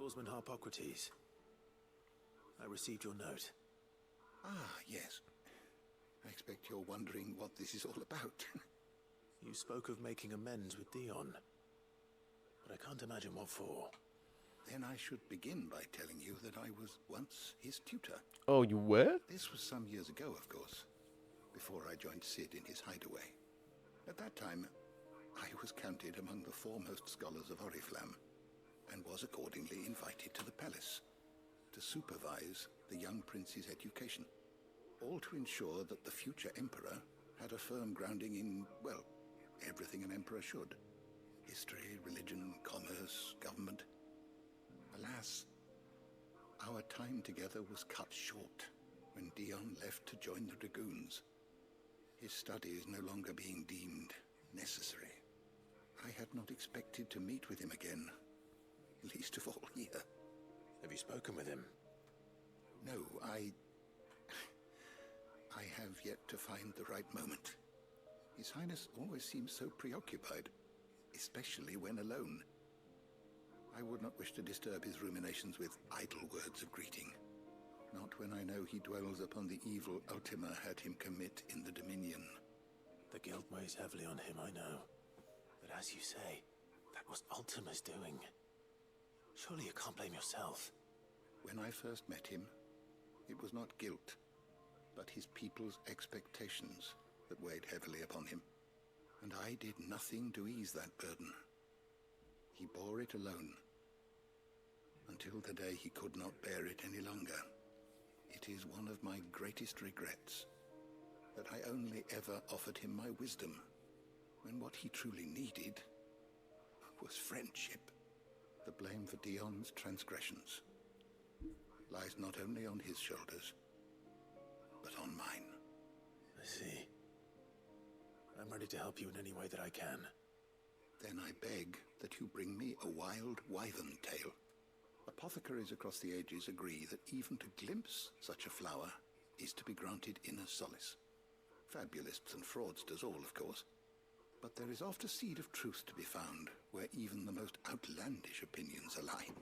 Swordsman Harpocrates. I received your note. Ah, yes. I expect you're wondering what this is all about. You spoke of making amends with Dion, but I can't imagine what for. Then I should begin by telling you that I was once his tutor. Oh, you were? This was some years ago, of course, before I joined Sid in his hideaway. At that time, I was counted among the foremost scholars of Oriflamme, and was accordingly invited to the palace to supervise the young prince's education, all to ensure that the future emperor had a firm grounding in, well, everything an emperor should. History, religion, commerce, government. Alas, our time together was cut short when Dion left to join the Dragoons, his studies no longer being deemed necessary. I had not expected to meet with him again, least of all here. Have you spoken with him? No, I have yet to find the right moment. His Highness always seems so preoccupied, especially when alone. I would not wish to disturb his ruminations with idle words of greeting. Not when I know he dwells upon the evil Ultima had him commit in the Dominion. The guilt weighs heavily on him, I know. But as you say, that was Ultima's doing. Surely you can't blame yourself. When I first met him, it was not guilt, but his people's expectations that weighed heavily upon him. And I did nothing to ease that burden. He bore it alone, until the day he could not bear it any longer. It is one of my greatest regrets that I only ever offered him my wisdom, when what he truly needed was friendship. The blame for Dion's transgressions lies not only on his shoulders, but on mine. I see. I'm ready to help you in any way that I can. Then I beg that you bring me a wild wyvern tail. Apothecaries across the ages agree that even to glimpse such a flower is to be granted inner solace. Fabulists and fraudsters all, of course. But there is oft a seed of truth to be found where even the most outlandish opinions align.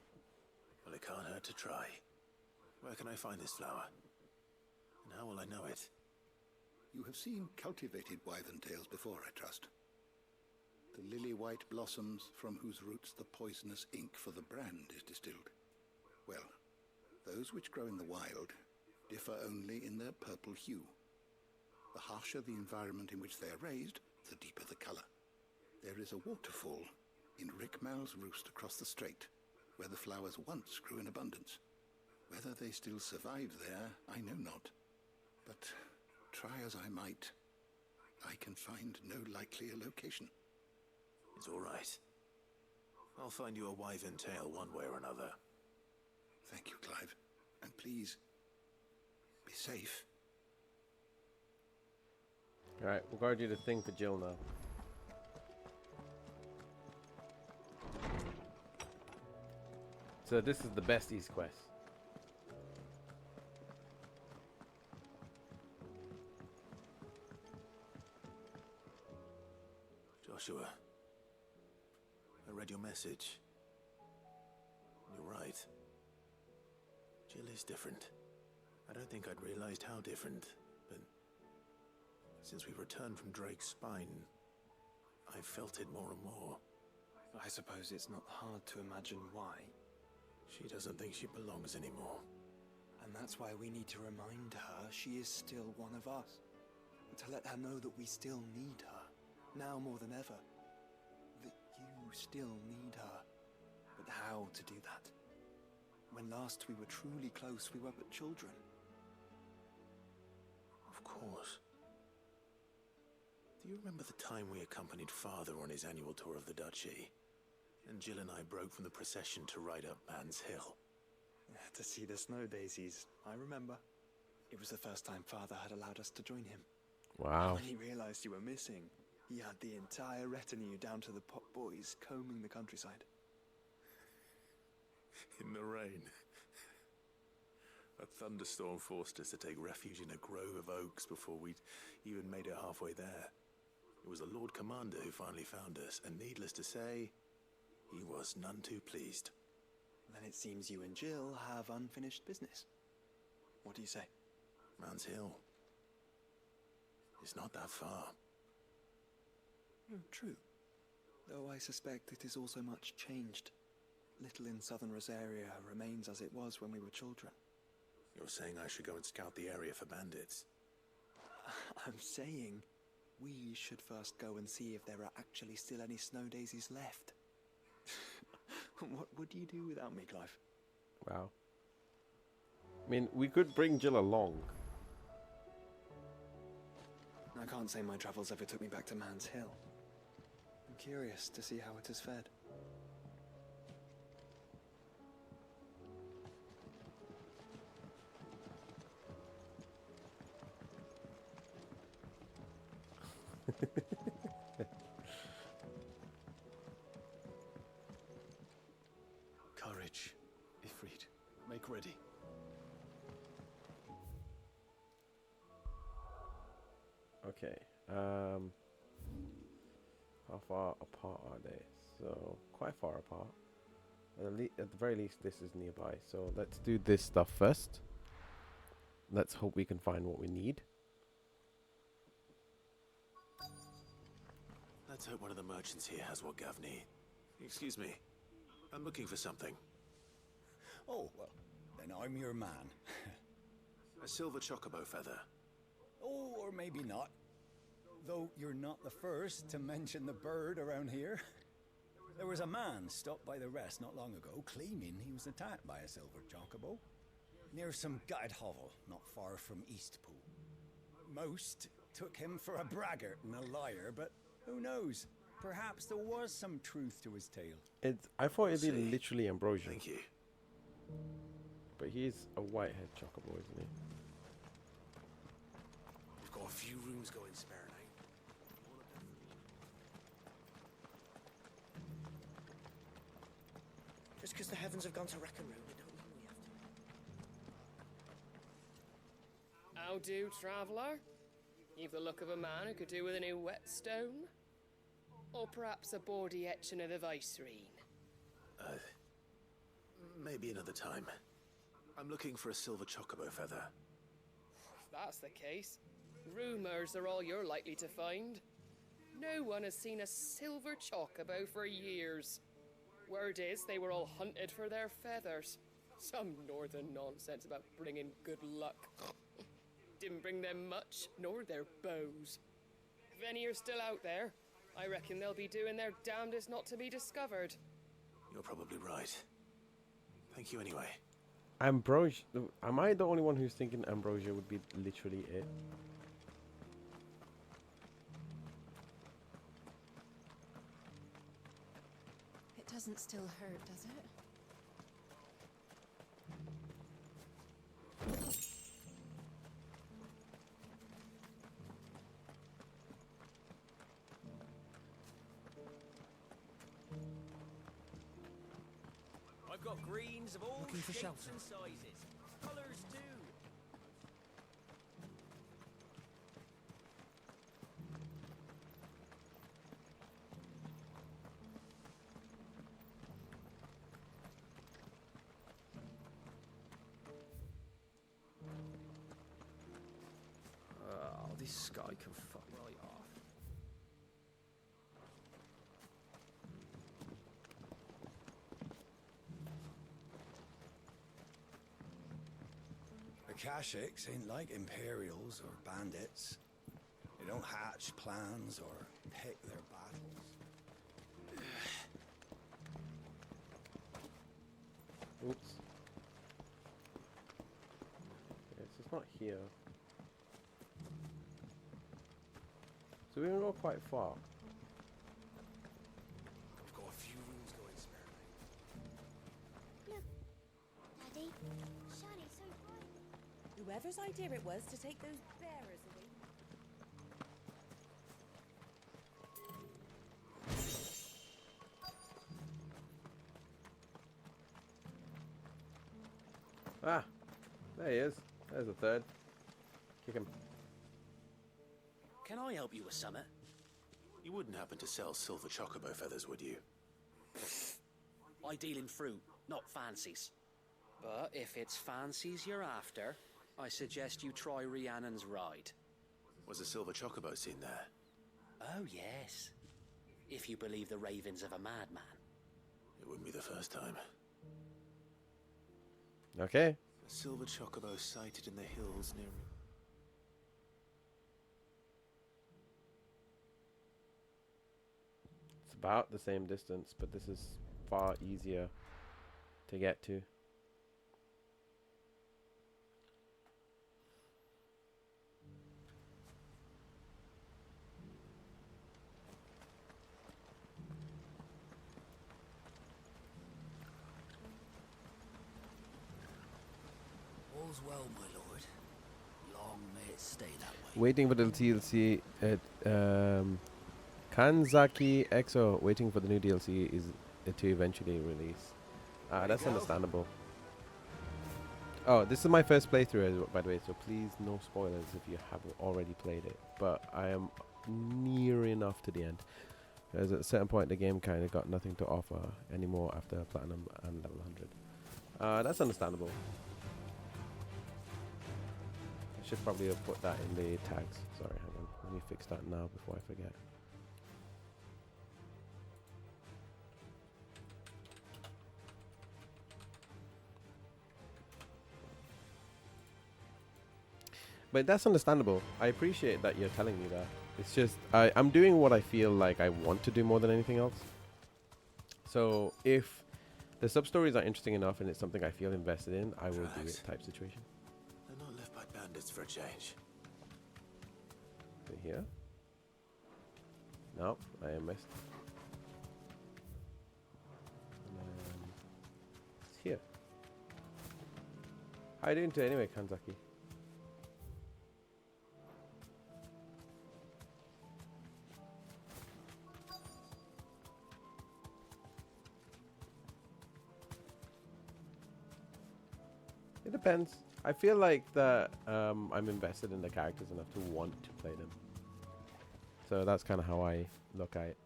Well, it can't hurt to try. Where can I find this flower? And how will I know it? You have seen cultivated wyvern tails before, I trust. The lily-white blossoms from whose roots the poisonous ink for the brand is distilled. Well, those which grow in the wild differ only in their purple hue. The harsher the environment in which they are raised, the deeper the color. There is a waterfall in Rickmal's roost across the strait, where the flowers once grew in abundance. Whether they still survive there, I know not. But try as I might, I can find no likelier location. It's all right. I'll find you a wyvern tail one way or another. Thank you, Clive. And please, be safe. Alright, we'll guard you the thing for Jill now. So this is the best East quest. Joshua, I read your message. You're right. Jill is different. I don't think I'd realized how different, but since we returned from Drake's spine, I've felt it more and more. I suppose it's not hard to imagine why. She doesn't think she belongs anymore. And that's why we need to remind her she is still one of us. And to let her know that we still need her, now more than ever. That you still need her. But how to do that? When last we were truly close, we were but children. Of course. Do you remember the time we accompanied Father on his annual tour of the Duchy? And Jill and I broke from the procession to ride up Man's Hill. To see the snow daisies, I remember. It was the first time Father had allowed us to join him. Wow. When he realized you were missing, he had the entire retinue down to the pot boys combing the countryside. In the rain. A thunderstorm forced us to take refuge in a grove of oaks before we'd even made it halfway there. It was the Lord Commander who finally found us, and needless to say, he was none too pleased. Then it seems you and Jill have unfinished business. What do you say? Man's Hill. It's not that far. True. Though I suspect it is also much changed. Little in southern Rosaria remains as it was when we were children. You're saying I should go and scout the area for bandits? I'm saying we should first go and see if there are actually still any snow daisies left. What would you do without me, Clive? Wow. I mean, we could bring Jill along. I can't say my travels ever took me back to Man's Hill. I'm curious to see how it has fared. Courage, Ifrit. Make ready. Okay. How far apart are they? So, quite far apart. At the very least, this is nearby. So, let's do this stuff first. Let's hope we can find what we need. Let's hope one of the merchants here has what Gav needs. Excuse me. I'm looking for something. Oh, well, then I'm your man. A silver chocobo feather. Oh, or maybe not. Though you're not the first to mention the bird around here. There was a man stopped by the rest not long ago, claiming he was attacked by a silver chocobo. Near some gutted hovel, not far from Eastpool. Most took him for a braggart and a liar, but who knows? Perhaps there was some truth to his tale. I thought it'd be literally Ambrosia. Thank you. But he's a whitehead chocobo, isn't he? We've got a few rooms going spare now. Just because the heavens have gone to wreck and ruin it, don't mean we have to. How do, traveller? You've the look of a man who could do with a new whetstone. Or perhaps a bawdy etching of the Vicereine. Maybe another time. I'm looking for a silver chocobo feather. If that's the case, rumours are all you're likely to find. No one has seen a silver chocobo for years. Word is they were all hunted for their feathers. Some northern nonsense about bringing good luck. Didn't bring them much, nor their bows. If any are still out there, I reckon they'll be doing their damnedest not to be discovered. You're probably right. Thank you anyway. Ambrosia. Am I the only one who's thinking Ambrosia would be literally it? It doesn't still hurt, does it? I've got greens of all Looking for shapes shelter. and sizes. Colours too. Oh, this sky can fuck right off. The Kashyyyks ain't like Imperials or bandits. They don't hatch plans or pick their battles. Oops. Yes, it's not here. So we can go quite far. I've got a few rooms going spare now. Look, Daddy, shining so bright. Whoever's idea it was to take those bearers away. Ah, there he is. There's a third. Kick him. Can I help you with something? You wouldn't happen to sell silver chocobo feathers, would you? I deal in fruit. not fancies. But if it's fancies you're after, I suggest you try Rhiannon's ride. Was a silver chocobo seen there? Oh, yes. If you believe the ravings of a madman. It wouldn't be the first time. Okay. A silver chocobo sighted in the hills near me. It's about the same distance, but this is far easier to get to. All's well, my lord. Long may it stay that way. Waiting for the DLC at Kanzaki EXO. Waiting for the new DLC is to eventually release. That's understandable. Oh, this is my first playthrough, by the way, so please no spoilers if you haven't already played it. But I am near enough to the end. Because at a certain point, the game kind of got nothing to offer anymore after Platinum and level 100. That's understandable. I should probably have put that in the tags. Sorry, hang on. Let me fix that now before I forget. But that's understandable. I appreciate that you're telling me that. It's just, I'm doing what I feel like I want to do more than anything else. So if the sub-stories are interesting enough and it's something I feel invested in, I will do it type situation. They're not left by bandits for a change. Is it here? No, I am missed. And then it's here. How are you doing today anyway, Kanzaki? It depends. I feel like that I'm invested in the characters enough to want to play them. So that's kind of how I look at it.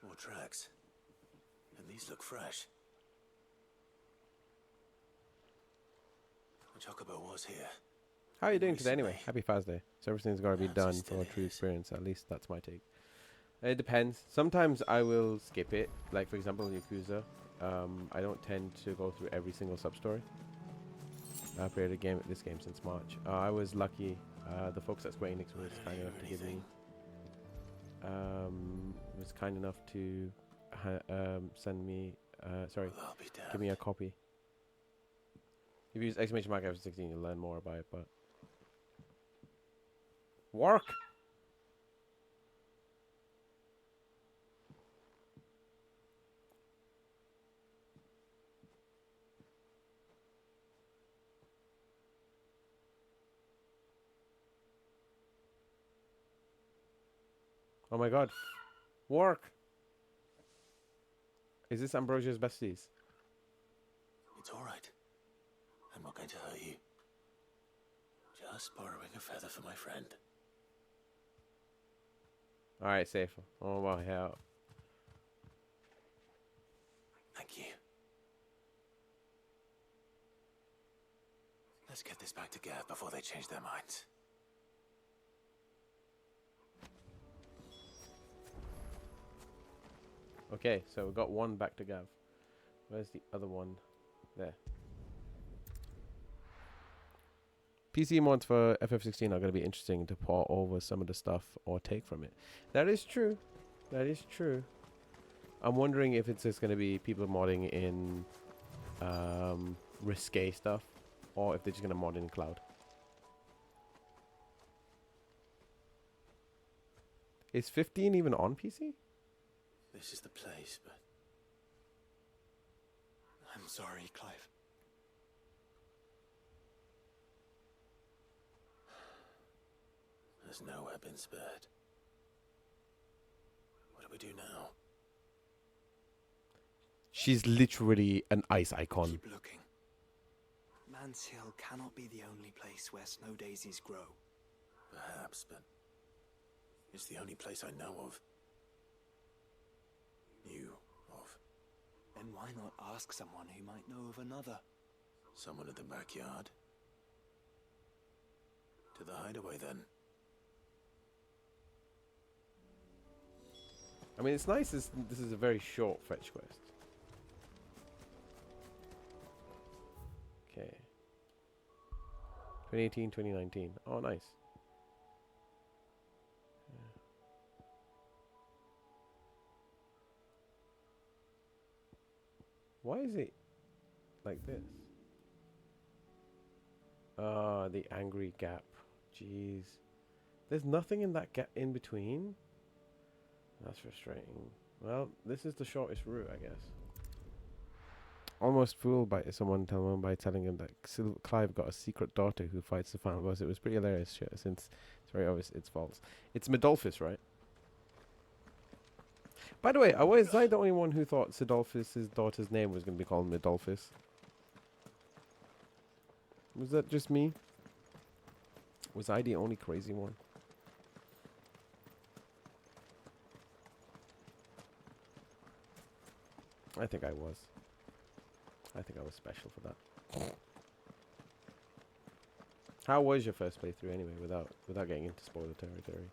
More tracks. And these look fresh. The chocobo was here. How are you doing today anyway? Happy Fast Day. So everything's got to be done for a true experience. At least that's my take. It depends. Sometimes I will skip it. Like, for example, Yakuza. I don't tend to go through every single sub-story. I've played this game since March. I was lucky. The folks at Square Enix was kind enough to give me... was kind enough to send me... sorry. Give me a copy. If you use exclamation mark after 16, you'll learn more about it, but... Work! Oh my god. Work! Is this Ambrosia's besties? It's alright. I'm not going to hurt you. Just borrowing a feather for my friend. Alright, safe. Oh my hell. Thank you. Let's get this back to Gav before they change their minds. Okay, so we got one back to Gav. Where's the other one? There. PC mods for FF16 are going to be interesting to pour over some of the stuff or take from it. That is true. That is true. I'm wondering if it's just going to be people modding in risque stuff or if they're just going to mod in cloud. Is 15 even on PC? This is the place, but... I'm sorry, Clive. There's nowhere been spared. What do we do now? She's literally an ice icon. Keep looking. Man's Hill cannot be the only place where snow daisies grow. Perhaps, but... It's the only place I know of. Knew of. Then why not ask someone who might know of another? Someone at the backyard. To the hideaway, then. I mean, it's nice. This is a very short fetch quest. Okay. 2018, 2019. Oh, nice. Yeah. Why is it like this? The angry gap. Jeez. There's nothing in that gap in between. That's frustrating. Well, this is the shortest route, I guess. Almost fooled by someone telling him that Clive got a secret daughter who fights the final boss. It was pretty hilarious, since it's very obvious it's false. It's Midolphus, right? By the way, was I the only one who thought Sidolphus' daughter's name was going to be called Midolphus? Was that just me? Was I the only crazy one? I think I was. I think I was special for that. How was your first playthrough anyway, without getting into spoiler territory?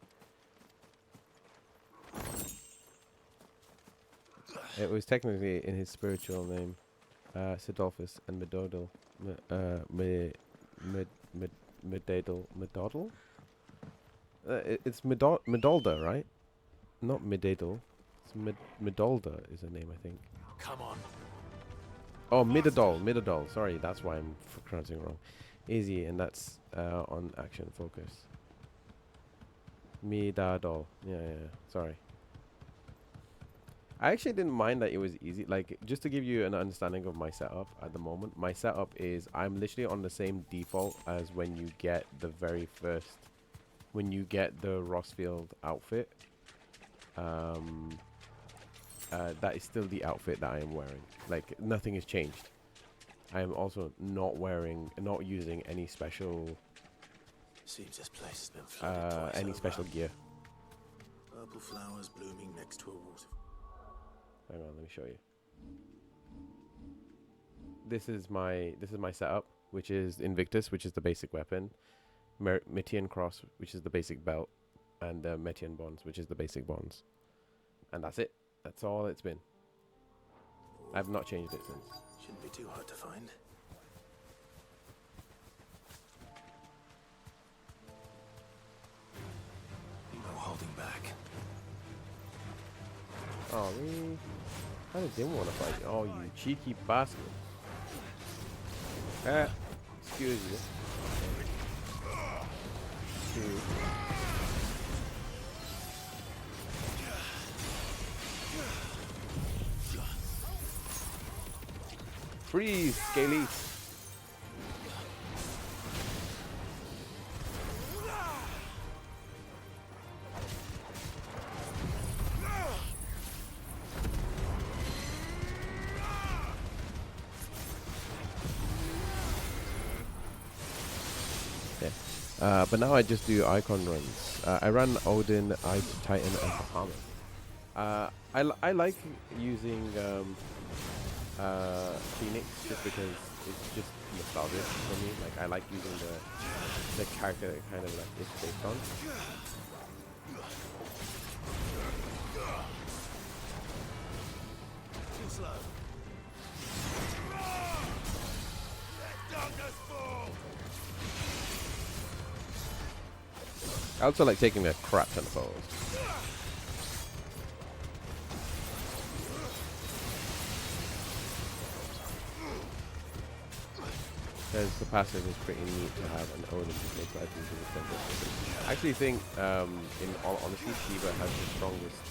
It was technically in his spiritual name, Sidolphus and Medodal. Medodal? It's Medolda, right? Not Medodal. It's Medolda is a name, I think. Come on. Oh, Midodol. Sorry, that's why I'm pronouncing it wrong. Easy, and that's on action focus. Midodol. Yeah. Sorry. I actually didn't mind that it was easy. Like, just to give you an understanding of my setup at the moment, my setup is I'm literally on the same default as when you get the very first, when you get the Rossfield outfit. That is still the outfit that I am wearing. Like, nothing has changed. I am also not using any special, Seems this place has been flooded twice any over. special gear. Purple flowers blooming next to a water. Hang on, let me show you. This is my setup, which is Invictus, which is the basic weapon, Metian Cross, which is the basic belt, and Metian Bonds, which is the basic bonds. And that's it. That's all it's been. I've not changed it since. Shouldn't be too hard to find. No holding back. Oh, really? I didn't want to fight you. Oh, you cheeky bastard. Excuse you. Two. Freeze, Scaly. But now I just do icon runs. I run Odin, Titan, and Bahamut. I like using Phoenix just because it's just nostalgic for me. Like, I like using the character that kind of like it's based on. Too slow. I also like taking a crap ton of photos. Because the passive is pretty neat to have, and Odin just makes life easier with them. I actually think, in all honesty, Shiva has the strongest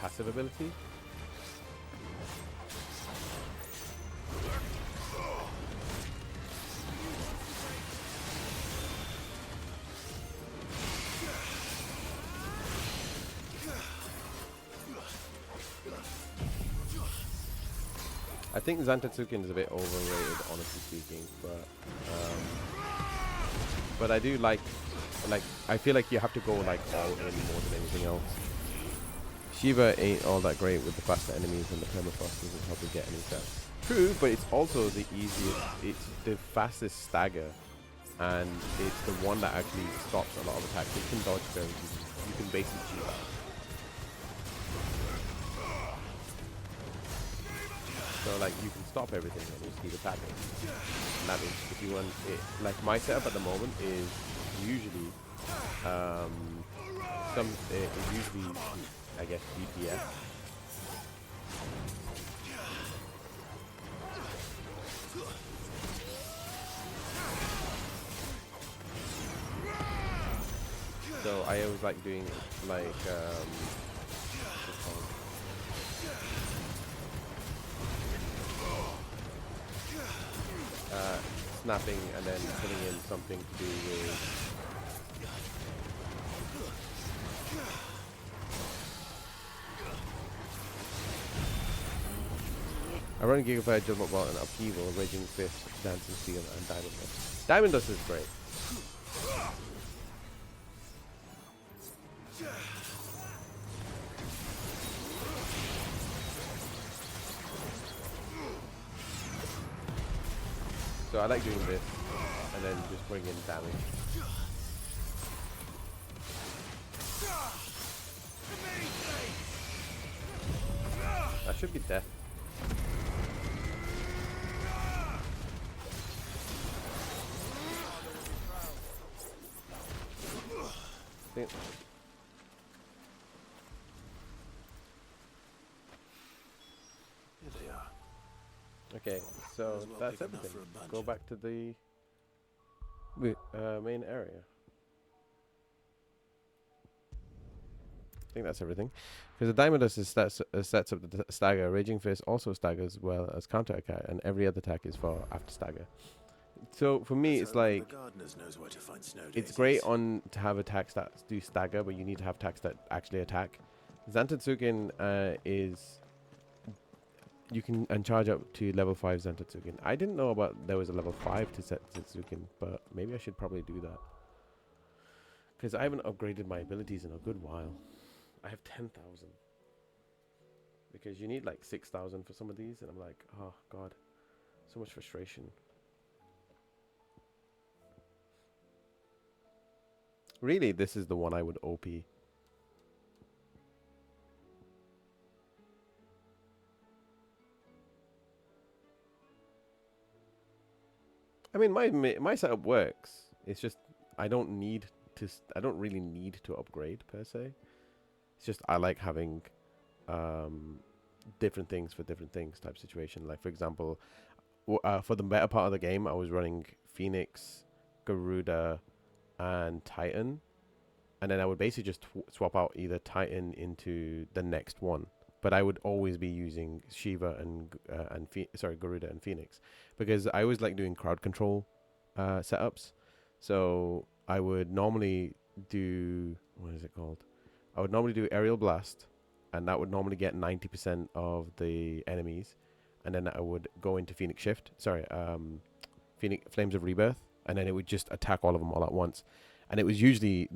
passive ability. I think Zantetsuken is a bit overrated, honestly speaking, but I do like Like, I feel like you have to go like all in more than anything else. Shiva ain't all that great with the faster enemies, and the permafrost doesn't help you get any stats. True, but it's also the easiest, it's the fastest stagger, and it's the one that actually stops a lot of attacks. You can dodge very easily. You can basically cheat out. So like you can stop everything and just keep attacking. And that means if you want it, like my setup at the moment is usually usually I guess DPS. So I always like doing like snapping and then putting in something to do with I run Gigabyte, Judgment Ball, and Upheaval, Raging Fist, Dancing Steel, and Diamond Dust. Diamond Dust is great. So I like doing this, and then just bring in damage. That should be death. Here they are. Okay, so that's everything. Go back to the main area. I think that's everything. Because the Diamond Dust sets up the stagger. Raging Fist also staggers well as counter attack, and every other attack is for after stagger. So for me, it's like it's great on to have attacks that do stagger, but you need to have attacks that actually attack. Zantetsuken is you can charge up to level 5 Zantetsuken. I didn't know about there was a level 5 to set Zantetsuken, but maybe I should probably do that because I haven't upgraded my abilities in a good while. I have 10,000 because you need like 6,000 for some of these, and I'm like, oh god, so much frustration. Really, this is the one I would OP. I mean, my setup works. It's just I don't really need to upgrade per se. It's just I like having different things for different things type situation. Like for example, for the better part of the game, I was running Phoenix, Garuda, and Titan, and then I would basically just swap out either Titan into the next one. But I would always be using Shiva and Garuda and Phoenix, because I always like doing crowd control setups. So I would normally do, what is it called? I would normally do Aerial Blast, and that would normally get 90% of the enemies, and then I would go into Phoenix Shift. Phoenix Flames of Rebirth, and then it would just attack all of them all at once, and it was usually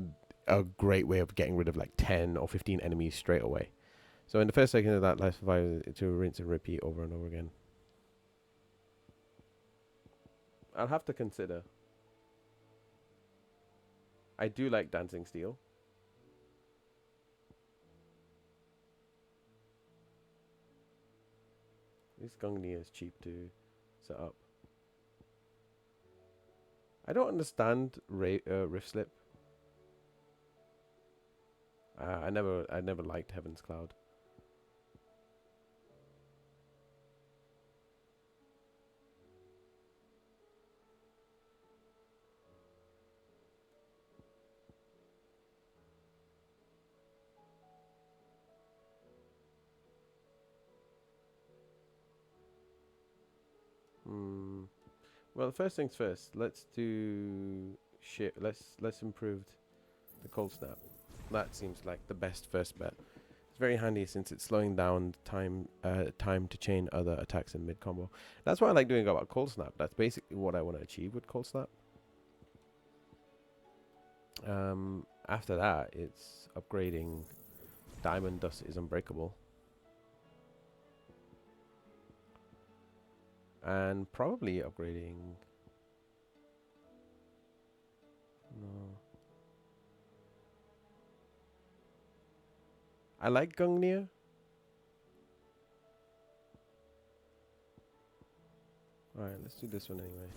a great way of getting rid of like 10 or 15 enemies straight away. So in the first second of that, Life Survivor to rinse and repeat over and over again. I'll have to consider. I do like Dancing Steel. This Gungni is cheap to set up. I don't understand Rift Slip. I never liked Heaven's Cloud. Well, first things first. Let's do shit. Let's improve the Cold Snap. That seems like the best first bet. It's very handy since it's slowing down time to chain other attacks in mid combo. That's what I like doing about Cold Snap. That's basically what I want to achieve with Cold Snap. After that, it's upgrading. Diamond Dust is unbreakable. And probably upgrading. No. I like Gungnir. Alright, let's do this one anyway.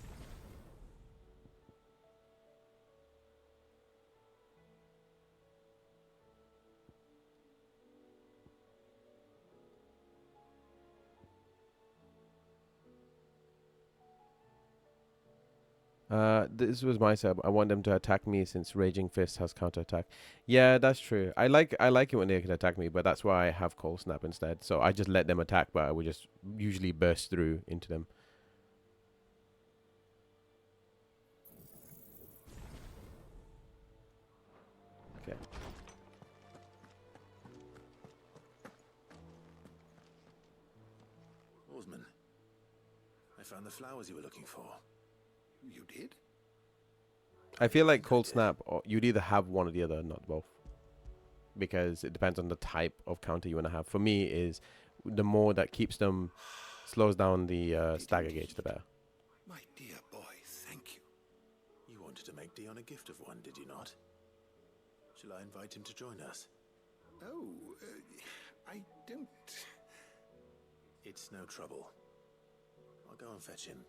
This was my setup. I want them to attack me since Raging Fist has counterattack. Yeah, that's true. I like it when they can attack me, but that's why I have Cold Snap instead. So I just let them attack, but I would just usually burst through into them. Okay. Oarsman, I found the flowers you were looking for. You did? I feel like Cold Snap, or you'd either have one or the other, not both. Because it depends on the type of counter you want to have. For me, is the more that keeps them, slows down the stagger gauge, the better. My dear boy, thank you. You wanted to make Dion a gift of one, did you not? Shall I invite him to join us? Oh, I don't... It's no trouble. I'll go and fetch him.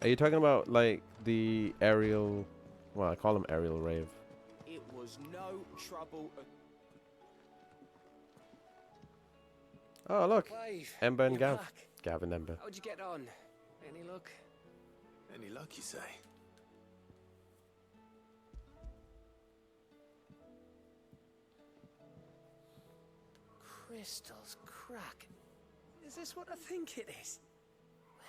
Are you talking about like the aerial? Well, I call them aerial rave. It was no trouble. Oh look, Clive, Ember and you're Gav. back. Gav and Ember. How'd you get on? Any luck? Any luck, you say? Crystal's crack. Is this what I think it is?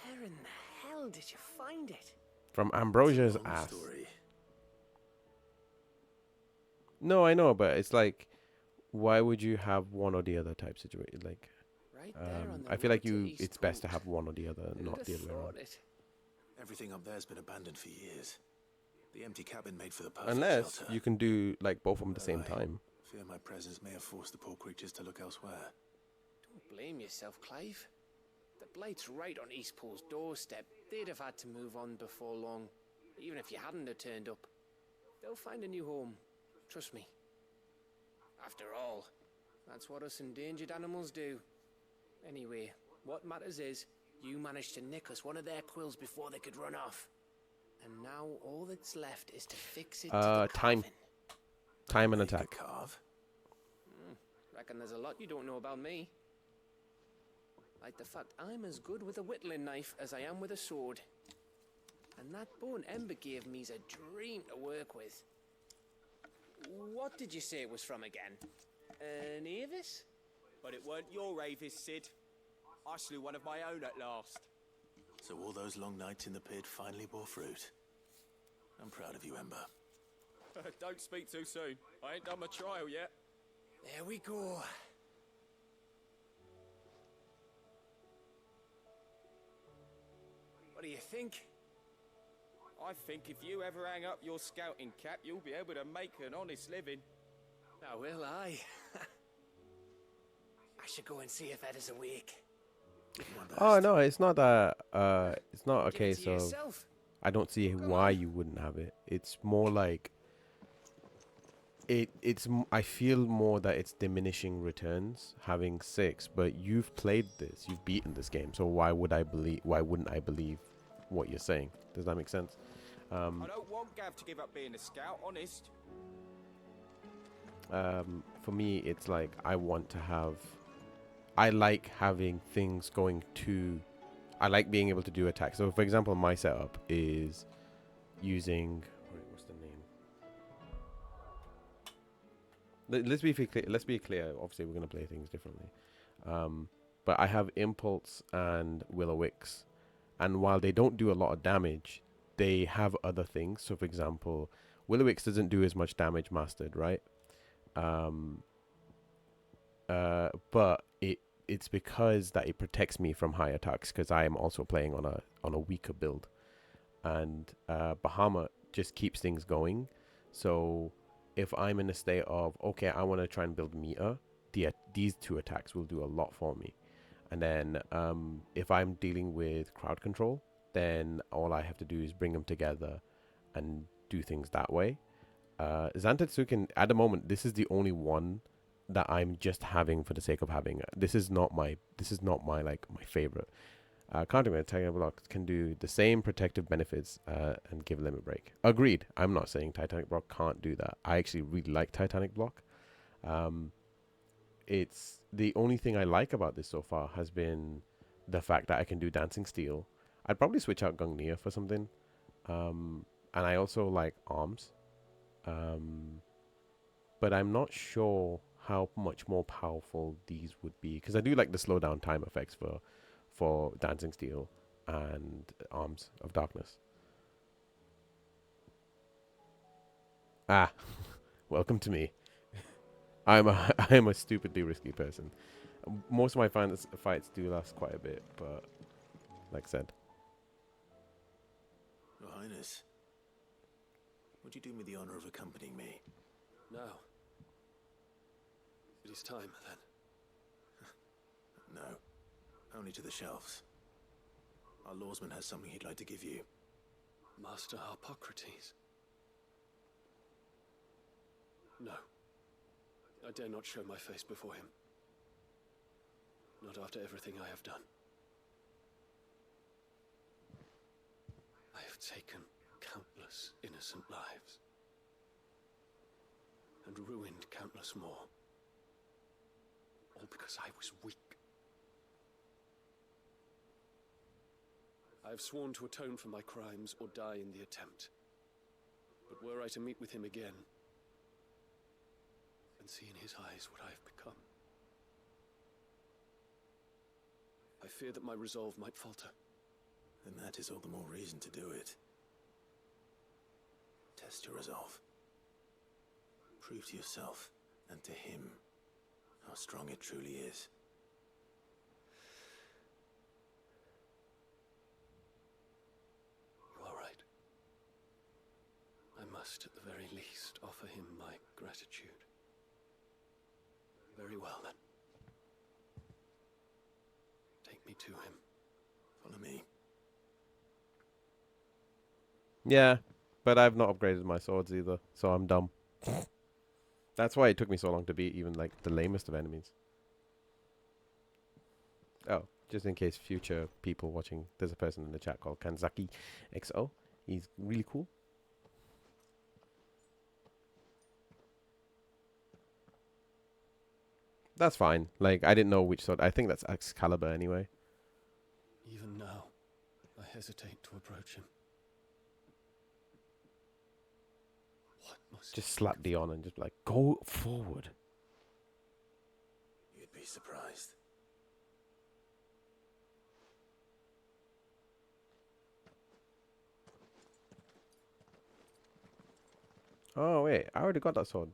Where in the hell did you find it? From Ambrosia's Long ass. story. No, I know, but it's like, why would you have one or the other type situation? Like, Right there on the I feel like road to it's best to Eastport. have one or the other, Who'd not have the other way around. thought it? Everything up there's been abandoned for years. The empty cabin made for the perfect Unless shelter. you can do like both of them at the same Although I time. fear my presence may have forced the poor creatures to look elsewhere. Don't blame yourself, Clive. The Blight's right on Eastpool's doorstep. They'd have had to move on before long, even if you hadn't have turned up. They'll find a new home. Trust me. After all, that's what us endangered animals do. Anyway, what matters is, you managed to nick us one of their quills before they could run off. And now all that's left is to fix it to the Time. coffin. Time and Make a attack. carve? Reckon there's a lot you don't know about me. Like the fact I'm as good with a whittling knife as I am with a sword. And that bone Ember gave me's a dream to work with. What did you say it was from again? An Avis? But it weren't your Avis, Sid. I slew one of my own at last. So all those long nights in the pit finally bore fruit. I'm proud of you, Ember. Don't speak too soon. I ain't done my trial yet. There we go. What do you think? I think if you ever hang up your scouting cap, you'll be able to make an honest living. Now will I? I should go and see if Ed is awake. Oh no, it's not that. It's not a Give it case to of. yourself. I don't see why you wouldn't have it. It's more like. I feel more that it's diminishing returns having 6, but you've played this, you've beaten this game, so why wouldn't I believe what you're saying? Does that make sense? I don't want Gav to give up being a scout, honest. For me, it's like I like having things going to. I like being able to do attacks. So, for example, my setup is using. What's the name? Let's be clear. Obviously, we're going to play things differently. But I have Impulse and Will-O-Wisp, and while they don't do a lot of damage, they have other things. So, for example, Will-O-Wisp doesn't do as much damage mastered, right? But it's because that it protects me from high attacks because I am also playing on a weaker build, and Bahamut just keeps things going. So if I'm in a state of okay, I want to try and build meter, these two attacks will do a lot for me. And then if I'm dealing with crowd control, then all I have to do is bring them together and do things that way. Zantetsuken, at the moment, this is the only one that I'm just having for the sake of having. This is not my like my favorite. Counter Titanic Block can do the same protective benefits and give limit break. Agreed. I'm not saying Titanic Block can't do that. I actually really like Titanic Block. It's the only thing I like about this so far has been the fact that I can do Dancing Steel. I'd probably switch out Gungnir for something. And I also like Arms. But I'm not sure how much more powerful these would be because I do like the slowdown time effects for Dancing Steel and Arms of Darkness. Welcome to me. I am a stupidly risky person. Most of my fights do last quite a bit, but like I said. Your Highness, would you do me the honor of accompanying me? Now. It is time, then. No. Only to the shelves. Our lawsman has something he'd like to give you. Master Harpocrates. No. I dare not show my face before him. Not after everything I have done. I have taken countless innocent lives. And ruined countless more. All because I was weak. I have sworn to atone for my crimes or die in the attempt. But were I to meet with him again, and see in his eyes what I have become, I fear that my resolve might falter. Then that is all the more reason to do it. Test your resolve. Prove to yourself and to him how strong it truly is. You are right. I must, at the very least, offer him my gratitude. Very well, then. Take me to him. Follow me. Yeah, but I've not upgraded my swords either, so I'm dumb. That's why it took me so long to beat even like the lamest of enemies. Oh, just in case future people watching, there's a person in the chat called Kanzaki XO. He's really cool. That's fine. Like, I didn't know which sword. I think that's Excalibur anyway. Even now, I hesitate to approach him. What must just slap Dion and just like, go forward. You'd be surprised. Oh, wait. I already got that sword.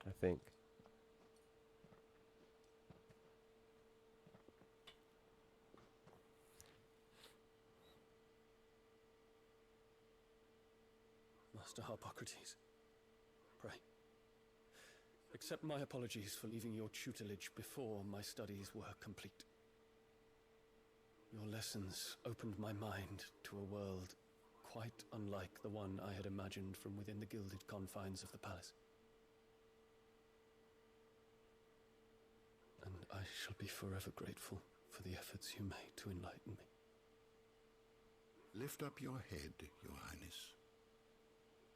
I think. Master Harpocrates, pray, accept my apologies for leaving your tutelage before my studies were complete. Your lessons opened my mind to a world quite unlike the one I had imagined from within the gilded confines of the palace. And I shall be forever grateful for the efforts you made to enlighten me. Lift up your head, Your Highness.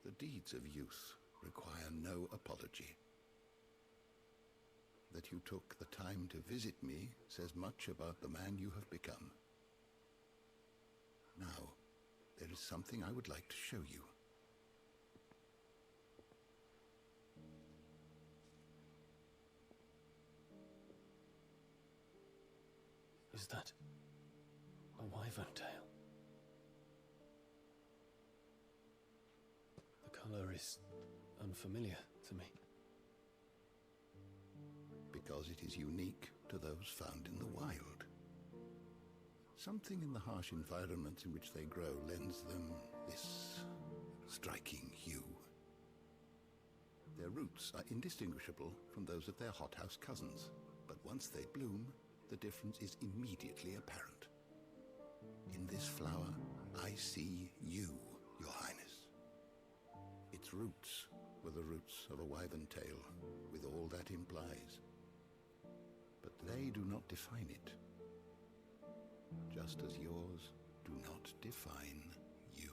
The deeds of youth require no apology. That you took the time to visit me says much about the man you have become. Now, there is something I would like to show you. Is that a wyvern tail? The color is unfamiliar to me. Because it is unique to those found in the wild. Something in the harsh environments in which they grow lends them this striking hue. Their roots are indistinguishable from those of their hothouse cousins, but once they bloom, the difference is immediately apparent. In this flower, I see you, Your Highness. Its roots were the roots of a wyvern tail, with all that implies. But they do not define it, just as yours do not define you.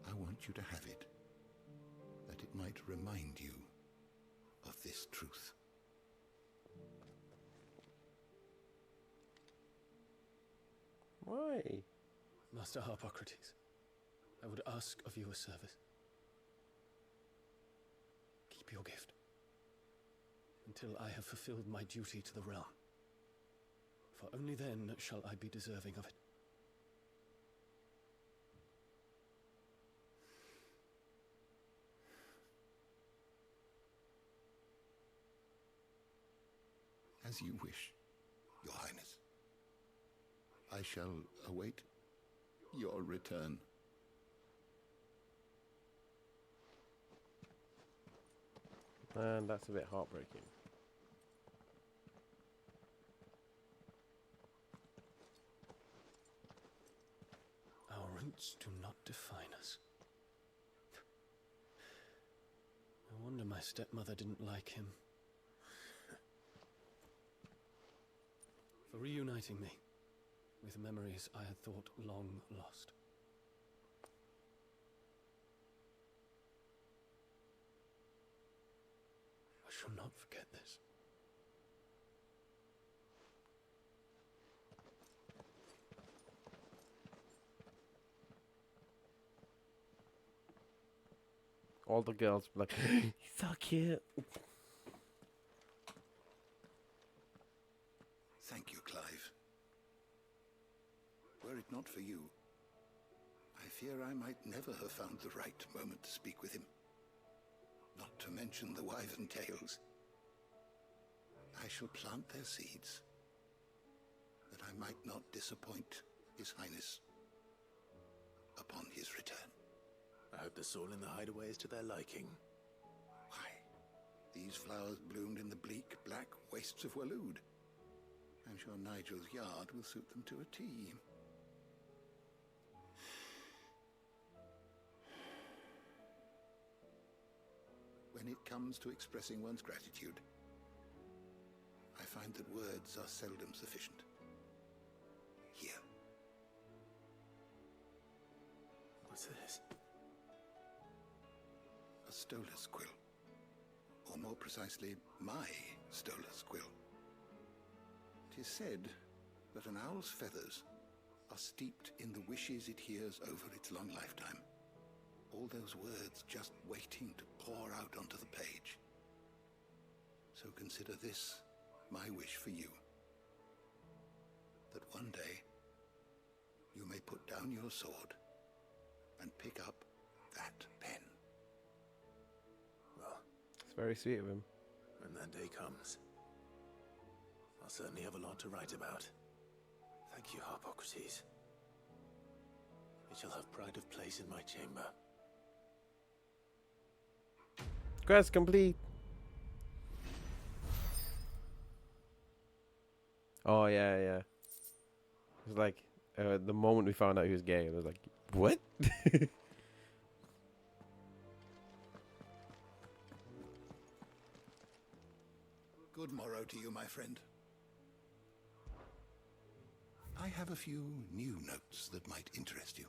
I want you to have it, that it might remind you of this truth. Why? Master Harpocrates, I would ask of you a service. Keep your gift until I have fulfilled my duty to the realm, for only then shall I be deserving of it. As you wish, Your Highness. I shall await your return. And that's a bit heartbreaking. Our roots do not define us. No wonder my stepmother didn't like him. For reuniting me with memories I had thought long lost. I shall not forget this. All the girls be like, he's so cute. Thank you, Clive. Were it not for you, I fear I might never have found the right moment to speak with him. Not to mention the wyvern tales. I shall plant their seeds, that I might not disappoint His Highness upon his return. I hope the soul in the hideaway is to their liking. Why, these flowers bloomed in the bleak, black wastes of Waloed. I'm sure Nigel's yard will suit them to a T. When it comes to expressing one's gratitude, I find that words are seldom sufficient. Here. What's this? A stolas quill. Or more precisely, my stolas quill. It is said that an owl's feathers are steeped in the wishes it hears over its long lifetime. All those words just waiting to pour out onto the page. So consider this my wish for you. That one day you may put down your sword and pick up that pen. Well, It's very sweet of him. when that day comes, I'll certainly have a lot to write about. Thank you, Harpocrates. It shall have pride of place in my chamber. Quest complete. Oh yeah, yeah. It's like the moment we found out he was gay, it was like, what? Good morrow to you, my friend. I have a few new notes that might interest you.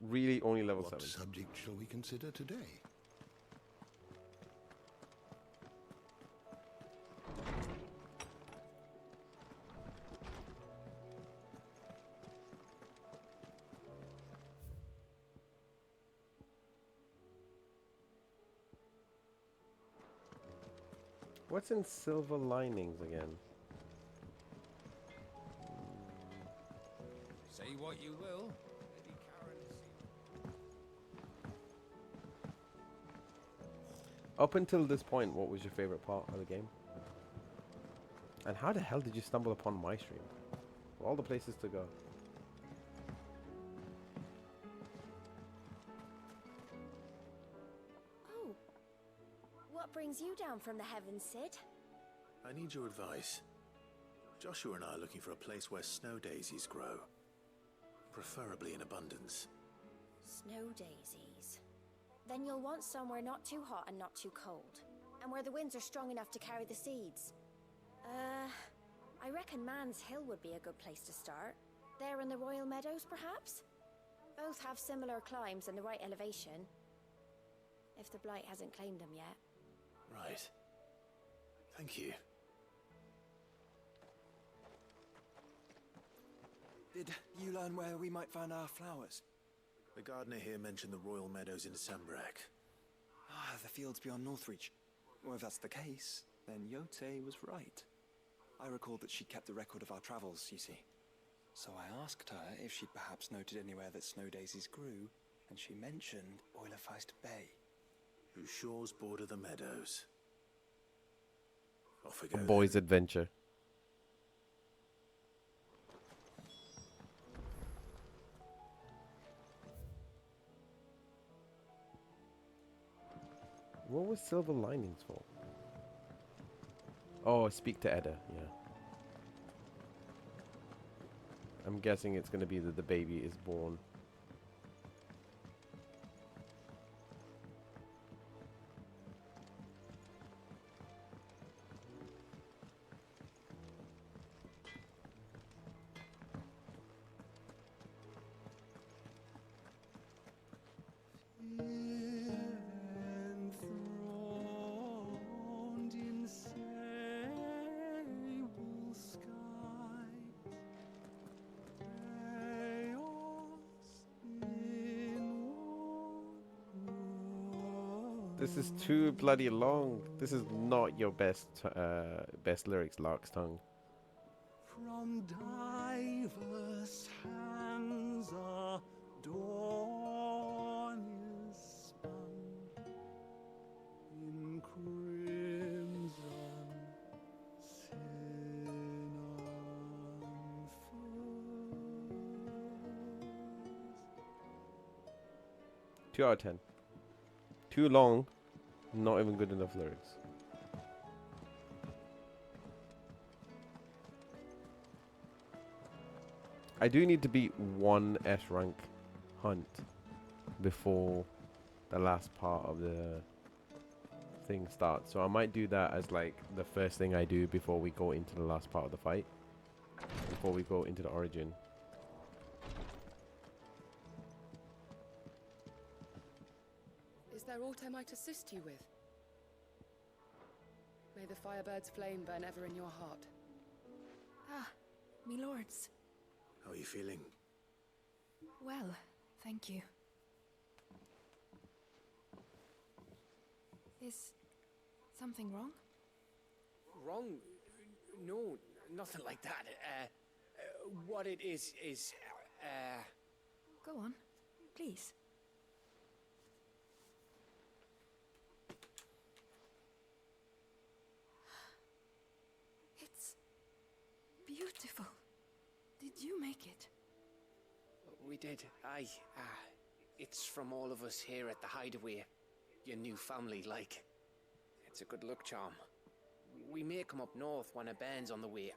Really, only level What 7. subject shall we consider today? What's in silver linings again? Say what you will. Lady Karen seemed... Up until this point, what was your favorite part of the game? And how the hell did you stumble upon my stream? Of all the places to go. Oh. What brings you down from the heavens, Sid? I need your advice. Joshua and I are looking for a place where snow daisies grow. Preferably in abundance. Snow daisies. Then you'll want somewhere not too hot and not too cold. And where the winds are strong enough to carry the seeds. I reckon Man's Hill would be a good place to start. There in the Royal Meadows, perhaps? Both have similar climbs and the right elevation. If the Blight hasn't claimed them yet. Right. Thank you. Did you learn where we might find our flowers? The gardener here mentioned the Royal Meadows in Sambrak. Ah, the fields beyond Northreach. Well, if that's the case, then Yote was right. I recalled that she kept a record of our travels, you see. So I asked her if she'd perhaps noted anywhere that snow daisies grew, and she mentioned Oilerfeist Bay. Whose shores border the meadows. Off we A go. boy's adventure. What was Silver Linings for? Oh, speak to Edda, yeah. I'm guessing it's going to be that the baby is born. This is too bloody long. This is not your best best lyrics, Lark's tongue. From diverse hands a dawn is spun in crimson sin unfurls. 2 out of 10. Too long, not even good enough lyrics. I do need to beat one S rank hunt before the last part of the thing starts. So I might do that as like the first thing I do before we go into the last part of the fight. Before we go into the origin. Is there aught I might assist you with? May the Firebird's flame burn ever in your heart. Ah, me lords. How are you feeling? Well, thank you. Is something wrong? Wrong? No, nothing like that. What it is... Go on, please. It's beautiful. Did you make it? We did, aye. It's from all of us here at the Hideaway. Your new family, like. It's a good luck charm. We may come up north when a band's on the way.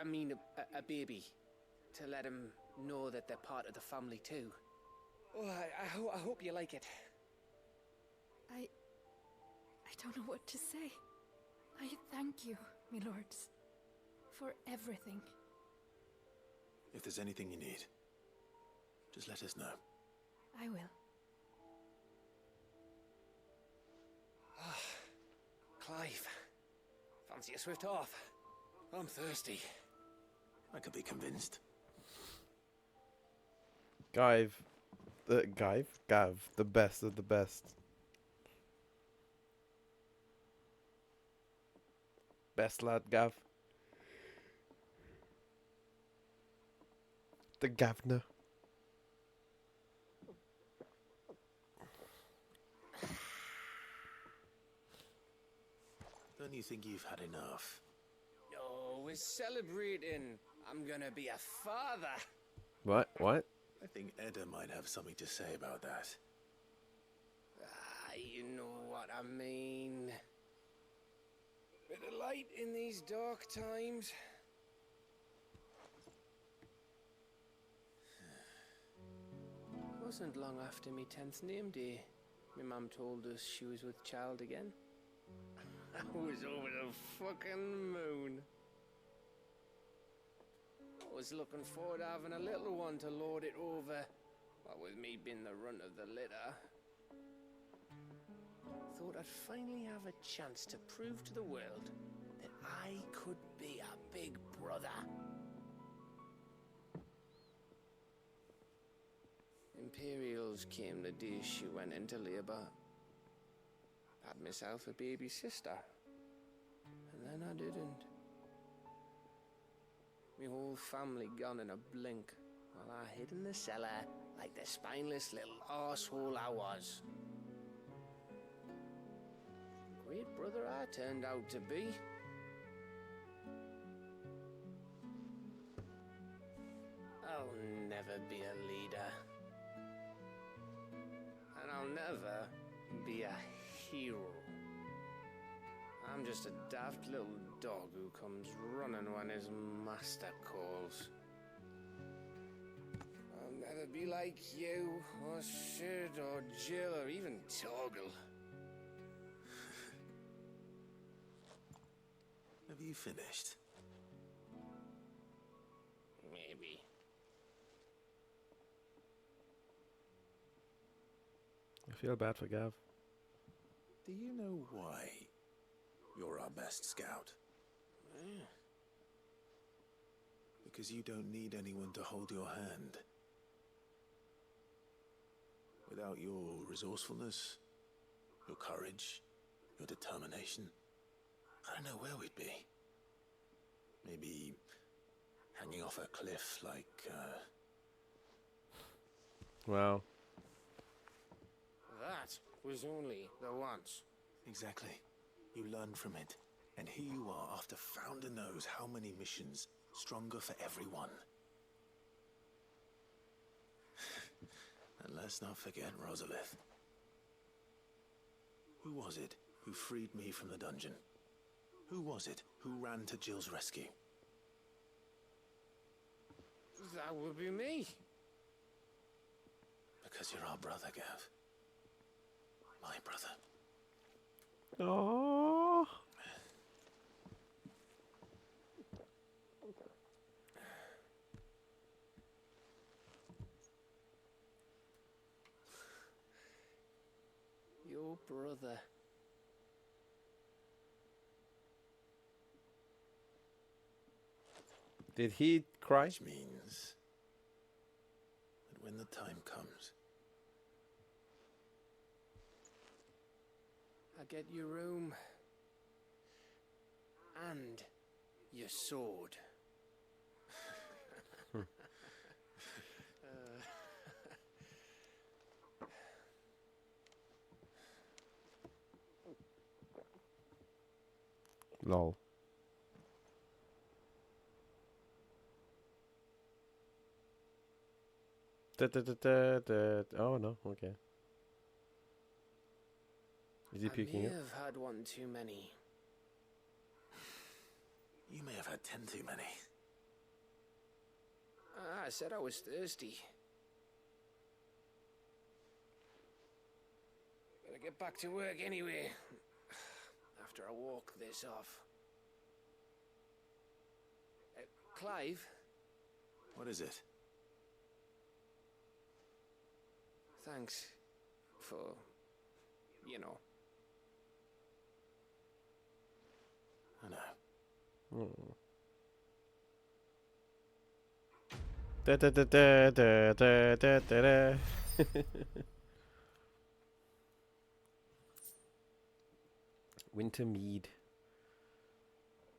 I mean a baby. To let him know that they're part of the family too. Oh, I hope you like it. I don't know what to say. I thank you, my lords, for everything. If there's anything you need, just let us know. I will. Clive, fancy a swift off? I'm thirsty. I could be convinced. Gav, the best of the best. Best lad, Gav. The governor. Don't you think you've had enough? Oh, we're celebrating. I'm gonna be a father. What? What? I think Edda might have something to say about that. Ah, you know what I mean. Bit of light in these dark times. Wasn't long after me 10th name day. My mum told us she was with child again. I was over the fucking moon. I was looking forward to having a little one to lord it over, what with me being the runt of the litter. Thought I'd finally have a chance to prove to the world that I could be a big brother. Imperials came the day she went into labour. Had myself a baby sister. And then I didn't. My whole family gone in a blink, while I hid in the cellar like the spineless little arsehole I was. Great brother I turned out to be. I'll never be a leader. And I'll never be a hero. I'm just a daft little dog who comes running when his master calls. I'll never be like you, or Sid, or Jill, or even Torgal. Have you finished? Maybe. I feel bad for Gav. Do you know why you're our best scout? Because you don't need anyone to hold your hand. Without your resourcefulness, your courage, your determination, I don't know where we'd be. Maybe hanging off a cliff like, Wow. That was only the once. Exactly. You learn from it. And here you are after Founder knows how many missions, stronger for everyone. And let's not forget Rosalith. Who was it who freed me from the dungeon? Who was it who ran to Jill's rescue? That would be me. Because you're our brother, Gav. My brother. Oh. Your brother. Did he cry? Which means that when the time comes, I get your room. And your sword. Lol. Oh no, okay. Is he puking I may it? have had one too many. you may have had 10 too many. I said I was thirsty. Better get back to work anyway. After I walk this off. Clive? What is it? Thanks for, you know. I know. Hmm. Da da da da da da da da da. Winter mead.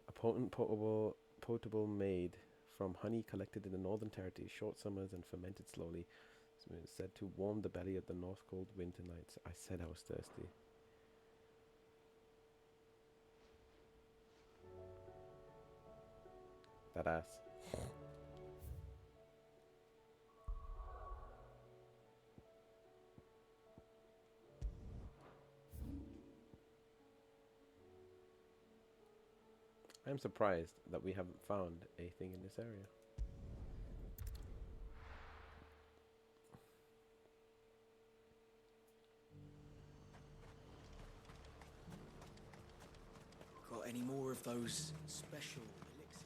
A potent potable maid from honey collected in the northern territory, short summers and fermented slowly. It's said to warm the belly of the north cold winter nights. I said I was thirsty. That ass. I'm surprised that we haven't found a thing in this area. Got any more of those special elixirs?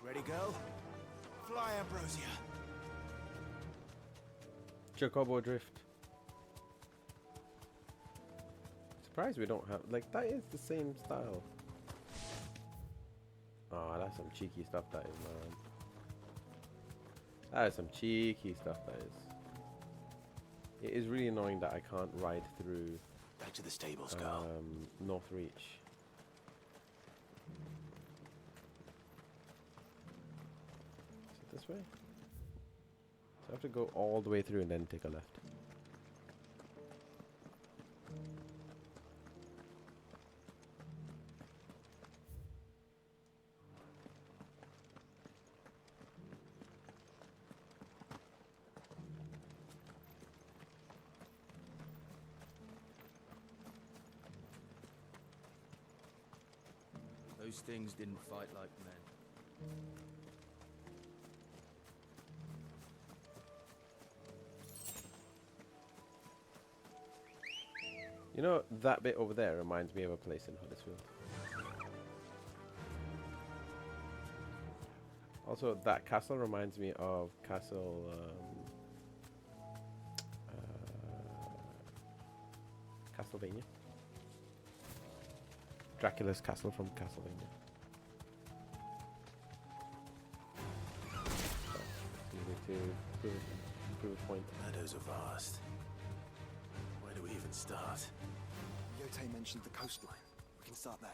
Ready, go? Fly, Ambrosia. Jacobo Drift. Surprised we don't have, like, that is the same style. Oh, that's some cheeky stuff, that is, man. That is some cheeky stuff, that is. It is really annoying that I can't ride through Back to the stables, girl. North Reach. Is it this way? So I have to go all the way through and then take a left. Those things didn't fight like men. You know, that bit over there reminds me of a place in Huddersfield. Also, that castle reminds me of Castle... Castlevania. Dracula's castle from Castlevania. So, to prove a point. Meadows are vast. Where do we even start? Yote mentioned the coastline. We can start there.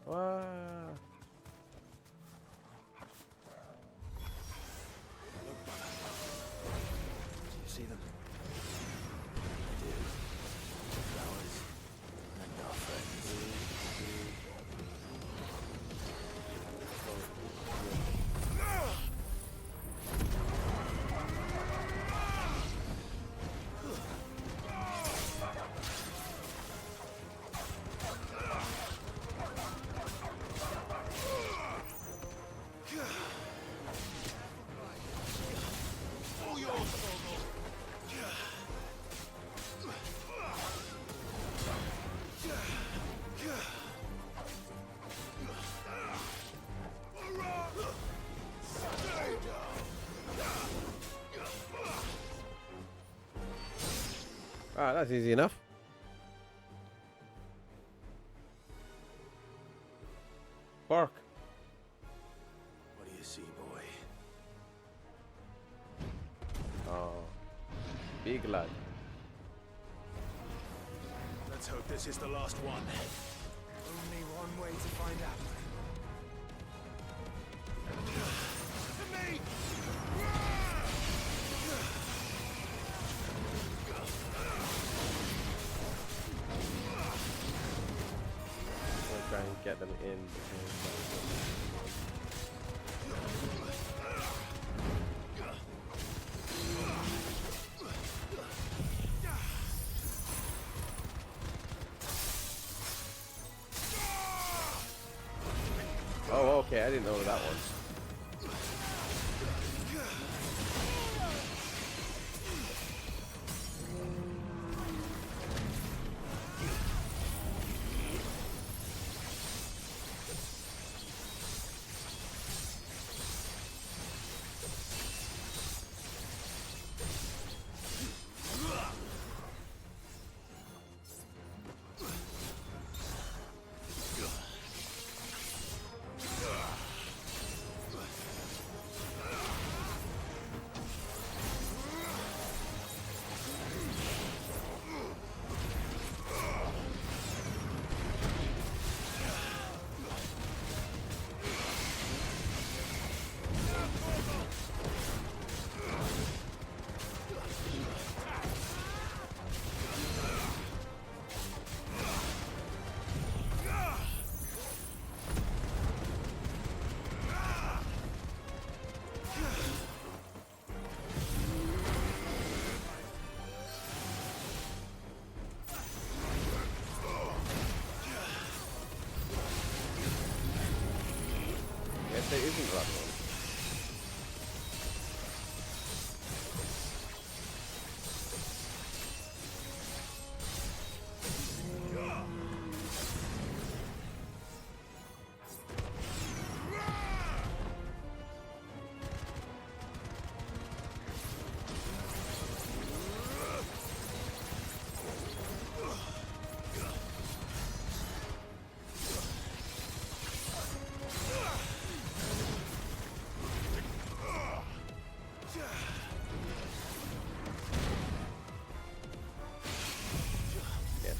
Wow. Do you see them? I do. Flowers and our friends. Ah, that's easy enough. Bark. What do you see, boy? Oh, big lad. Let's hope this is the last one. Only one way to find out. To me! Try and get them in. Oh, okay. I didn't know that one.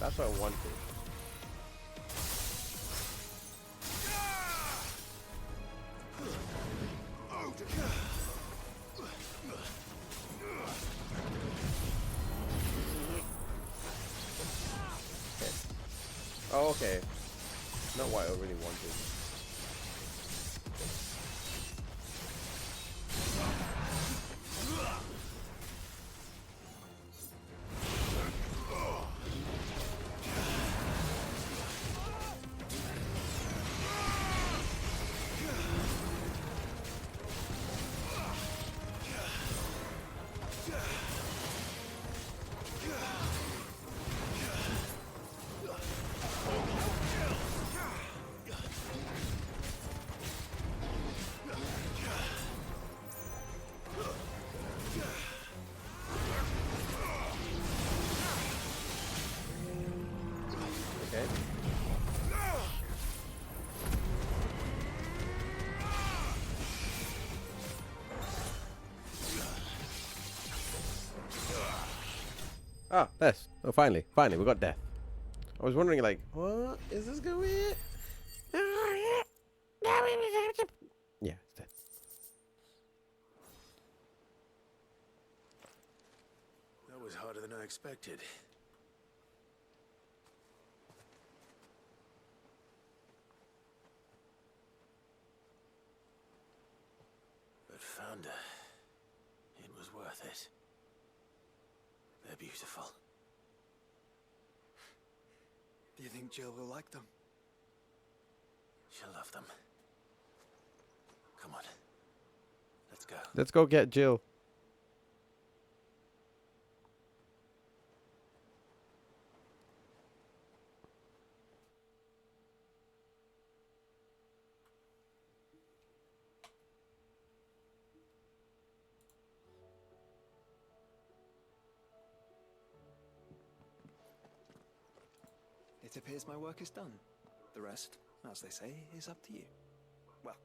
That's what I wanted. Oh, okay. Not what I really wanted. Okay. Ah, death. Oh, finally, we got death. I was wondering, like, what is this going? Yeah, it's death. That was harder than I expected. But found her. It was worth it. They're beautiful. Do you think Jill will like them? She'll love them. Come on. Let's go. Let's go get Jill. It appears my work is done. The rest, as they say, is up to you. Well,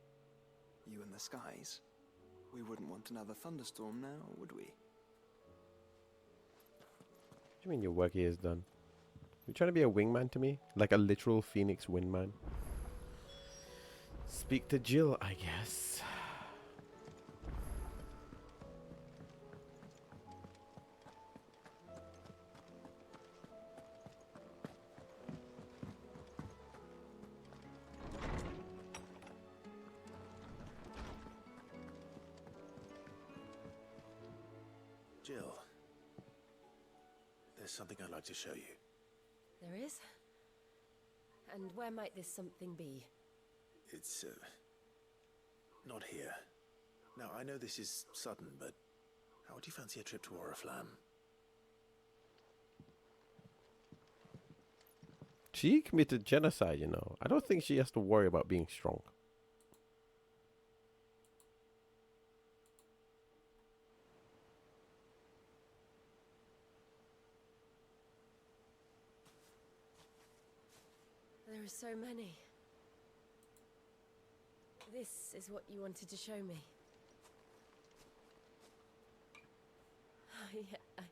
you and the skies. We wouldn't want another thunderstorm now, would we? What do you mean your work here is done? You trying to be a wingman to me? Like a literal Phoenix wingman? Speak to Jill, I guess. Jill, there's something I'd like to show you. There is? And where might this something be? It's, not here. Now, I know this is sudden, but how would you fancy a trip to Oriflamme? She committed genocide, you know. I don't think she has to worry about being strong. There are so many. This is what you wanted to show me. Yeah,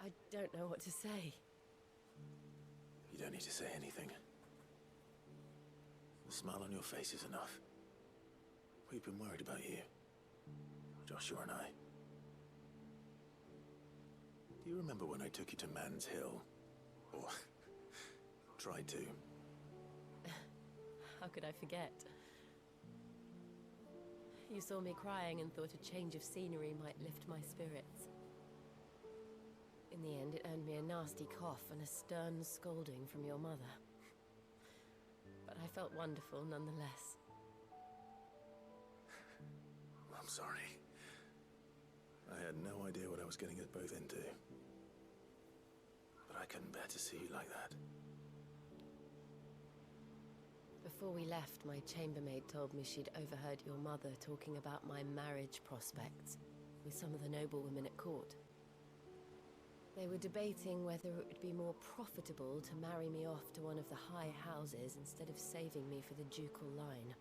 I don't know what to say. You don't need to say anything. The smile on your face is enough. We've been worried about you, Joshua and I. Do you remember when I took you to Man's Hill? Or tried to? How could I forget? You saw me crying and thought a change of scenery might lift my spirits. In the end, it earned me a nasty cough and a stern scolding from your mother. But I felt wonderful nonetheless. I'm sorry. I had no idea what I was getting us both into. But I couldn't bear to see you like that. Before we left, my chambermaid told me she'd overheard your mother talking about my marriage prospects with some of the noblewomen at court. They were debating whether it would be more profitable to marry me off to one of the high houses instead of saving me for the ducal line.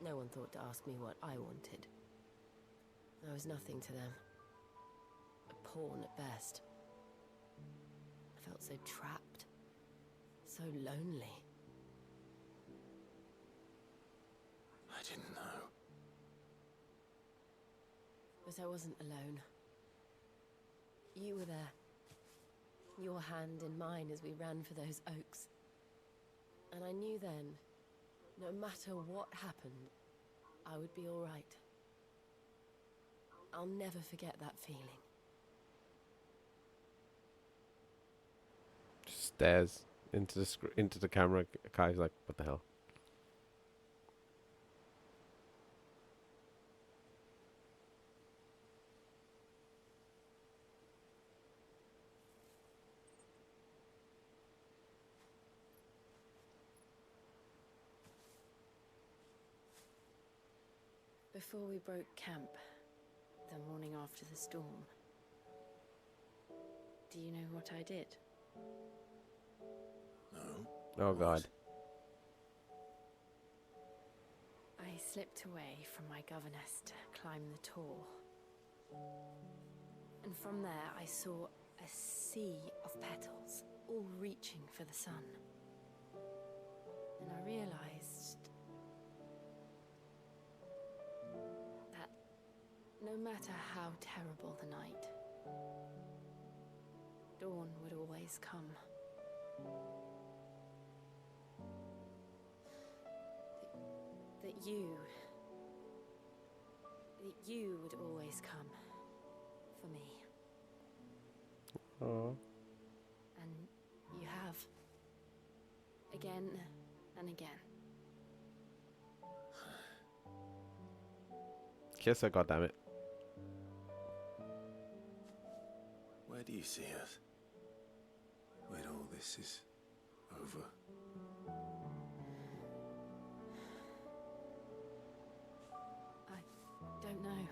No one thought to ask me what I wanted. I was nothing to them. A pawn at best. felt so trapped, so lonely. I didn't know. But I wasn't alone. You were there. Your hand in mine as we ran for those oaks. And I knew then, no matter what happened, I would be all right. I'll never forget that feeling. Just stares into the camera. Kai's like, what the hell? Before we broke camp, the morning after the storm, do you know what I did? No. Oh God. I slipped away from my governess to climb the tor. And from there I saw a sea of petals, all reaching for the sun. And I realized that no matter how terrible the night, dawn would always come. That you would always come for me. Oh. And you have. Again and again. Kiss her, goddammit. Where do you see us? When all this is over? I don't know.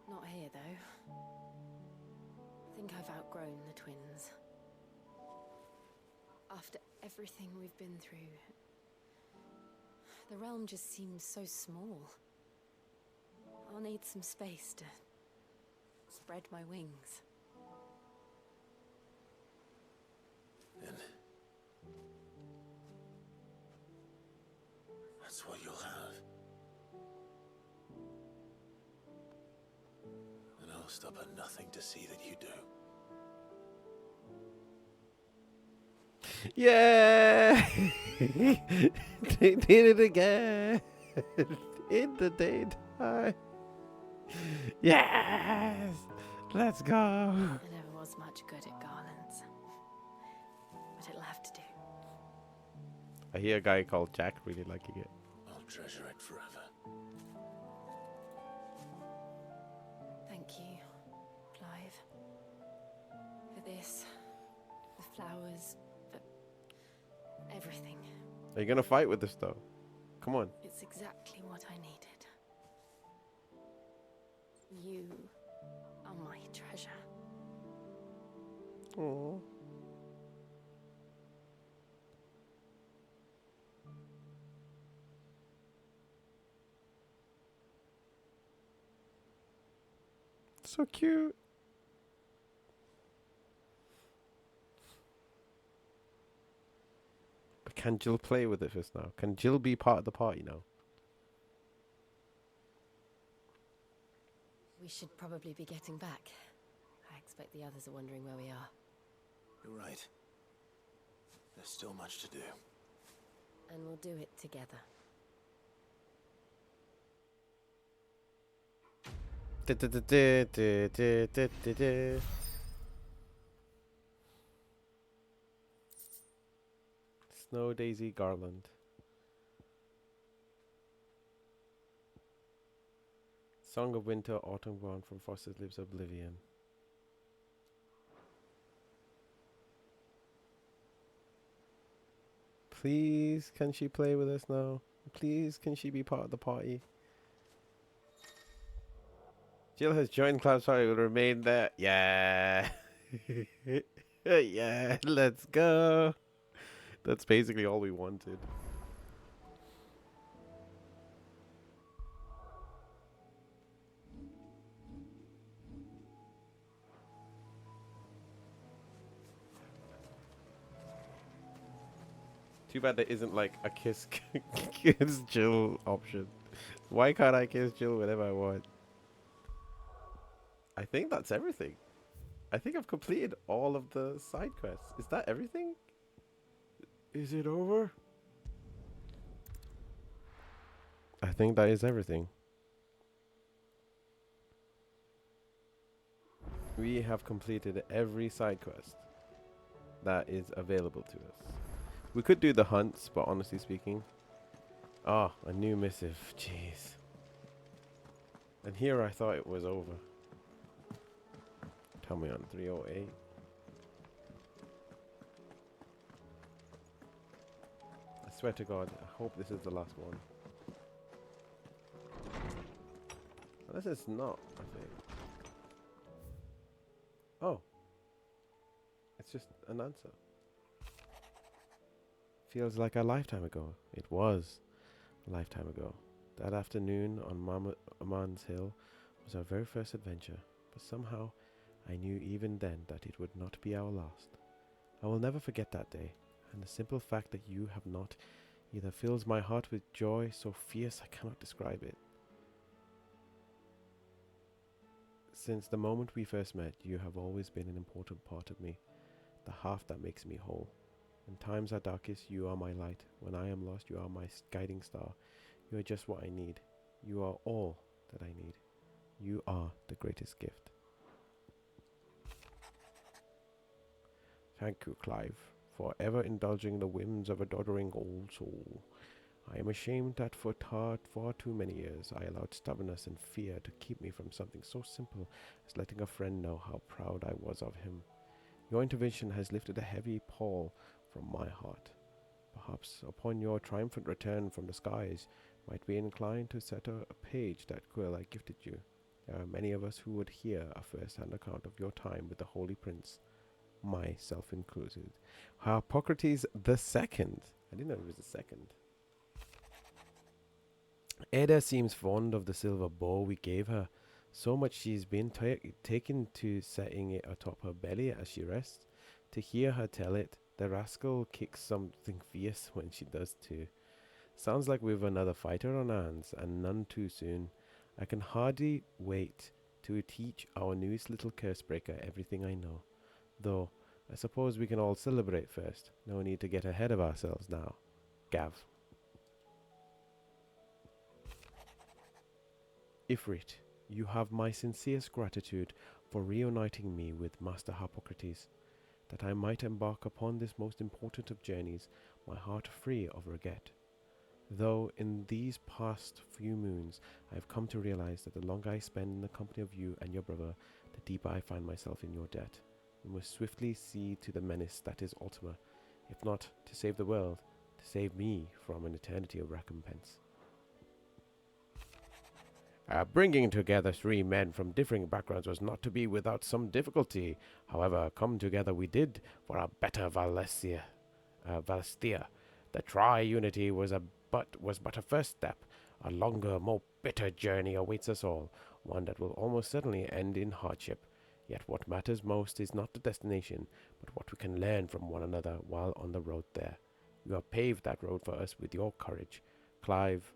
Not here, though. I think I've outgrown the twins. After everything we've been through, the realm just seems so small. I'll need some space to spread my wings. Then that's what you'll have. And I'll stop at nothing to see that you do. Yeah! They did it again! In the daytime! Yes! Let's go! I never was much good at garlands, but it'll have to do. I hear a guy called Jack really liking it. I'll treasure it forever. Thank you, Clive, for this, the flowers, for everything. Are you gonna fight with this though? Come on. It's exactly what I needed. You are my treasure. Aww. So cute. But can Jill play with it first now? Can Jill be part of the party now? We should probably be getting back. I expect the others are wondering where we are. You're right. There's still much to do. And we'll do it together. Snow Daisy Garland. Song of Winter, Autumn Gone from Frosted Lips Oblivion. Please, can she play with us now? Please, can she be part of the party? Jill has joined Cloud's party, will remain there. Yeah. Yeah, let's go. That's basically all we wanted. Too bad there isn't like a kiss kiss Jill option. Why can't I kiss Jill whenever I want? I think that's everything. I think I've completed all of the side quests. Is that everything? Is it over? I think that is everything. We have completed every side quest that is available to us. We could do the hunts, but honestly speaking... Ah, a new missive. Jeez. And here I thought it was over. Tell me on 308. I swear to God, I hope this is the last one. Unless it's not, I think. Oh. It's just an answer. Feels like a lifetime ago. It was a lifetime ago. That afternoon on Aman's Hill was our very first adventure, but somehow I knew even then that it would not be our last. I will never forget that day, and the simple fact that you have not either fills my heart with joy so fierce I cannot describe it. Since the moment we first met, you have always been an important part of me, the half that makes me whole. When times are darkest, you are my light. When I am lost, you are my guiding star. You are just what I need. You are all that I need. You are the greatest gift. Thank you, Clive, for ever indulging the whims of a doddering old soul. I am ashamed that for far too many years I allowed stubbornness and fear to keep me from something so simple as letting a friend know how proud I was of him. Your intervention has lifted a heavy pall from my heart. Perhaps upon your triumphant return from the skies, might be inclined to set a page that quill I gifted you. There are many of us who would hear a first-hand account of your time with the Holy Prince, myself included. Hippocrates the Second. I didn't know he was the second. Ada seems fond of the silver bow we gave her, so much she's been taken to setting it atop her belly as she rests. To hear her tell it, the rascal kicks something fierce when she does too. Sounds like we've another fighter on our hands, and none too soon. I can hardly wait to teach our newest little curse breaker everything I know. Though, I suppose we can all celebrate first. No need to get ahead of ourselves now. Gav. Ifrit, you have my sincerest gratitude for reuniting me with Master Hippocrates, that I might embark upon this most important of journeys, my heart free of regret. Though in these past few moons I have come to realize that the longer I spend in the company of you and your brother, the deeper I find myself in your debt. We must swiftly see to the menace that is Ultima, if not to save the world, to save me from an eternity of recompense. Bringing together three men from differing backgrounds was not to be without some difficulty. However, come together we did for a better Valestia. The tri-unity was but a first step. A longer, more bitter journey awaits us all, one that will almost certainly end in hardship. Yet what matters most is not the destination, but what we can learn from one another while on the road there. You have paved that road for us with your courage, Clive.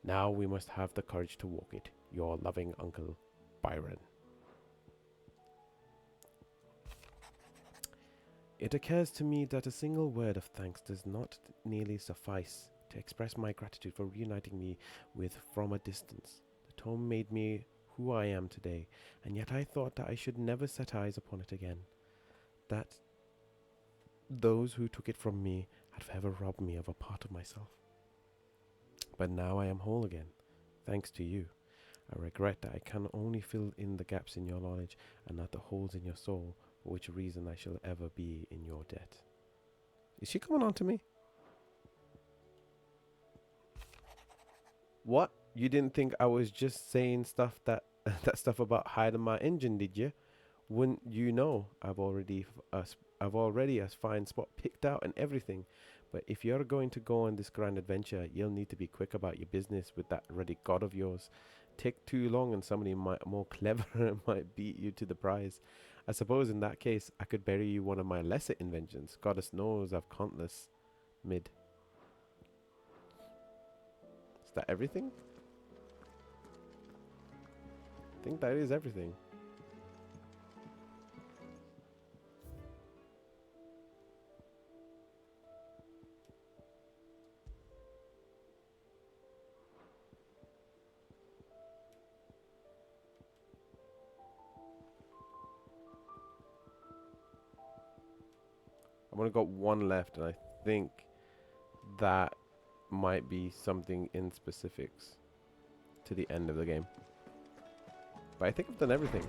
Now we must have the courage to walk it. Your loving uncle, Byron. It occurs to me that a single word of thanks does not nearly suffice to express my gratitude for reuniting me with from a distance. The tome made me who I am today, and yet I thought that I should never set eyes upon it again. That those who took it from me had forever robbed me of a part of myself. But now I am whole again, thanks to you. I regret that I can only fill in the gaps in your knowledge and not the holes in your soul, for which reason I shall ever be in your debt. Is she coming on to me? What? You didn't think I was just saying stuff that stuff about hiding my engine, did you? Wouldn't you know? I've already a fine spot picked out and everything. But if you're going to go on this grand adventure, you'll need to be quick about your business with that ruddy god of yours. Take too long and somebody more clever might beat you to the prize. I suppose in that case, I could bury you one of my lesser inventions. Goddess knows I've countless. Mid. Is that everything? I think that is everything. I've only got one left, and I think that might be something in specifics to the end of the game. But I think I've done everything.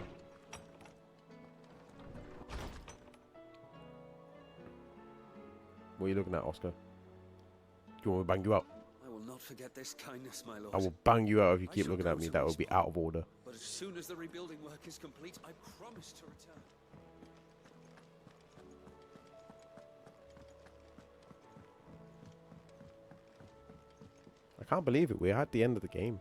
What are you looking at, Oscar? Do you want me to bang you out? I will not forget this kindness, my lord. I will bang you out if you I keep shall looking go at me. to That would be Respawn. out of order. But as soon as the rebuilding work is complete, I promise to return. I can't believe it. We're at the end of the game.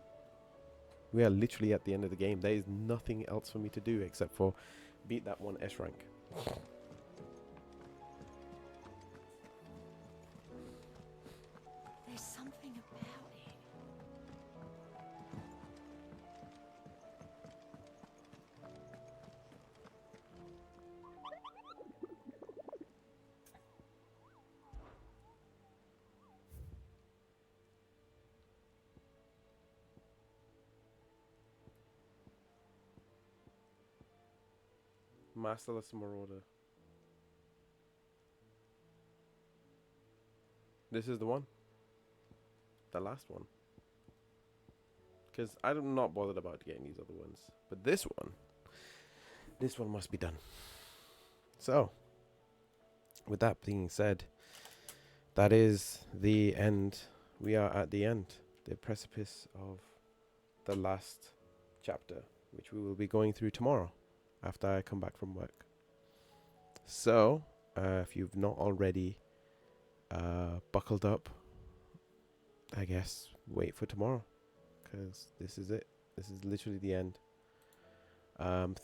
We are literally at the end of the game. There is nothing else for me to do except for beat that one S rank. There's something about it. Masterless Marauder. This is the one. The last one. Because I'm not bothered about getting these other ones. But this one must be done. So, with that being said, that is the end. We are at the end. The precipice of the last chapter, which we will be going through tomorrow after I come back from work. So, if you've not already buckled up, I guess wait for tomorrow, because this is it. This is literally the end.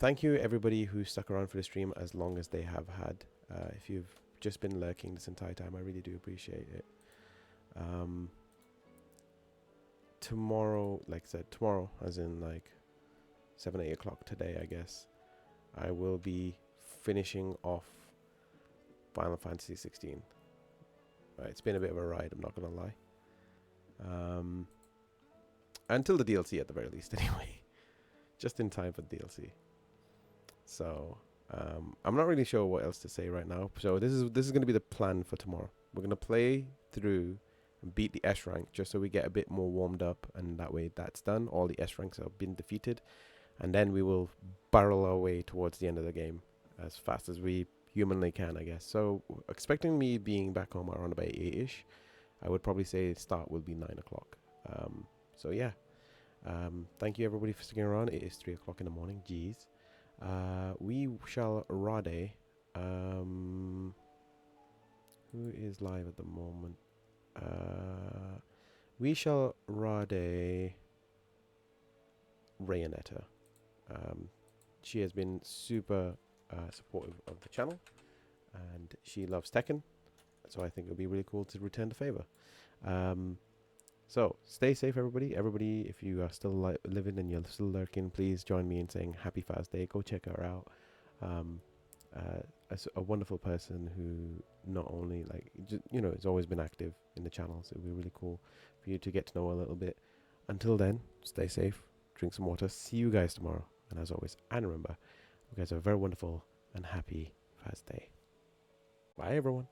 Thank you everybody who stuck around for the stream as long as they have had. If you've just been lurking this entire time, I really do appreciate it. Tomorrow, like I said, tomorrow, as in like 7-8 o'clock today, I guess, I will be finishing off Final Fantasy 16. It's been a bit of a ride, I'm not gonna lie. Until the DLC at the very least, anyway. Just in time for the DLC. So I'm not really sure what else to say right now. So this is gonna be the plan for tomorrow. We're gonna play through and beat the S rank just so we get a bit more warmed up, and that way that's done. All the S ranks have been defeated, and then we will barrel our way towards the end of the game as fast as we humanly can, I guess. So expecting me being back home around about 8ish, I would probably say start will be 9 o'clock. So yeah, thank you everybody for sticking around. It is 3 o'clock in the morning. Jeez. We shall rade. Who is live at the moment? We shall rade Rayonetta. She has been super supportive of the channel, and she loves Tekken, so I think it would be really cool to return the favor. So stay safe, everybody. Everybody, if you are still living and you're still lurking, please join me in saying happy Father's Day. Go check her out. As a wonderful person who not only has always been active in the channel, so it would be really cool for you to get to know her a little bit. Until then, stay safe, drink some water. See you guys tomorrow, and as always, and remember, you guys have a very wonderful and happy Father's Day. Bye, everyone.